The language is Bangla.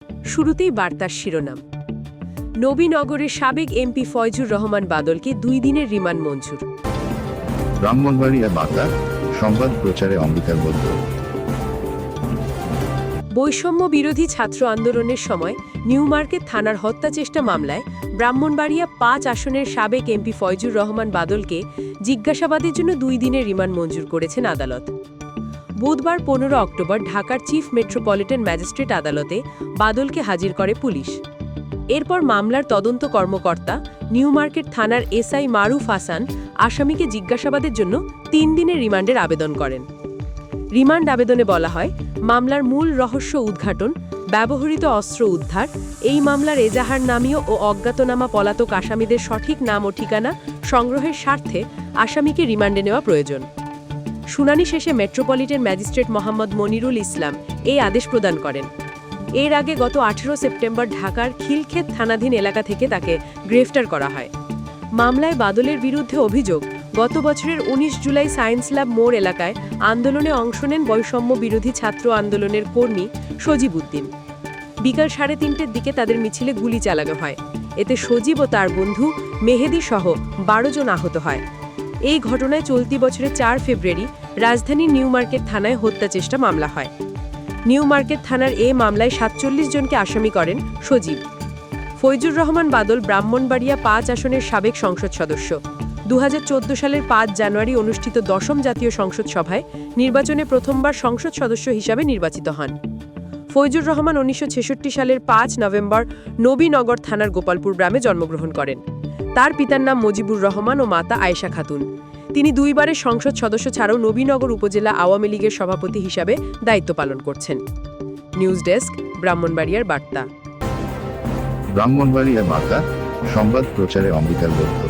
শুরুতেই বার্তার শিরোনাম। নবীনগরের সাবেক এমপি ফয়জুর রহমান বাদলকে 2 দিনের রিমান্ড মঞ্জুর। ব্রাহ্মণবাড়িয়া বার্তা, সংবাদ প্রচারে অঙ্গীকারবদ্ধ। বৈষম্য বিরোধী ছাত্র আন্দোলনের সময় নিউ মার্কেট থানার হত্যাচেষ্টা মামলায় ব্রাহ্মণবাড়িয়া 5 আসনের সাবেক এমপি ফয়জুর রহমান বাদলকে জিজ্ঞাসাবাদের জন্য 2 দিনের রিমান্ড মঞ্জুর করেছেন আদালত। বুধবার 15 অক্টোবর ঢাকার চিফ মেট্রোপলিটন ম্যাজিস্ট্রেট আদালতে বাদলকে হাজির করে পুলিশ। এরপর মামলার তদন্ত কর্মকর্তা নিউ মার্কেট থানার এসআই মারুফ হাসান আসামিকে জিজ্ঞাসাবাদের জন্য 3 দিনের রিমান্ডের আবেদন করেন। রিমান্ড আবেদনে বলা হয়, মামলার মূল রহস্য উদ্ঘাটন, ব্যবহৃত অস্ত্র উদ্ধার, এই মামলার এজাহার নামীয় ও অজ্ঞাতনামা পলাতক আসামিদের সঠিক নাম ও ঠিকানা সংগ্রহের স্বার্থে আসামিকে রিমান্ডে নেওয়া প্রয়োজন। শুনানি শেষে মেট্রোপলিটন ম্যাজিস্ট্রেট মোহাম্মদ মনিরুল ইসলাম এই আদেশ প্রদান করেন। এর আগে গত 18 সেপ্টেম্বর ঢাকার খিলক্ষেত থানাধীন এলাকা থেকে তাকে গ্রেফতার করা হয়। মামলায় বাদলের বিরুদ্ধে অভিযোগ, গত বছরের 19 জুলাই সায়েন্স ল্যাব মোড় এলাকায় আন্দোলনে অংশ নেন বৈষম্য বিরোধী ছাত্র আন্দোলনের কর্মী সজীব উদ্দিন। বিকাল 3:30টার দিকে তাদের মিছিলে গুলি চালানো হয়। এতে সজীব ও তার বন্ধু মেহেদি সহ 12 জন আহত হয়। এই ঘটনায় চলতি বছরের 4 ফেব্রুয়ারি রাজধানীর নিউ মার্কেট থানায় হত্যাচেষ্টা মামলা হয়। নিউ মার্কেট থানার এ মামলায় 47 জনকে আসামি করেন সজীব। ফয়জুর রহমান বাদল ব্রাহ্মণবাড়িয়া 5 আসনের সাবেক সংসদ সদস্য। 2014 সালের 5 জানুয়ারি অনুষ্ঠিত 10ম জাতীয় সংসদ সভায় নির্বাচনে প্রথমবার সংসদ সদস্য হিসাবে নির্বাচিত হন। ফয়জুর রহমান 1966 সালের 5 নভেম্বর নবীনগর থানার গোপালপুর গ্রামে জন্মগ্রহণ করেন। তার পিতার নাম মুজিবুর রহমান ও মাতা আয়েশা খাতুন। তিনি 2 বারের সংসদ সদস্য ছাড়াও নবীনগর উপজেলা আওয়ামী লীগের সভাপতি হিসাবে দায়িত্ব পালন করছেন। নিউজ ডেস্ক, ব্রাহ্মণবাড়িয়ার বার্তা। ব্রাহ্মণবাড়িয়া বার্তা, সংবাদ প্রচারে অঙ্গীকারবদ্ধ।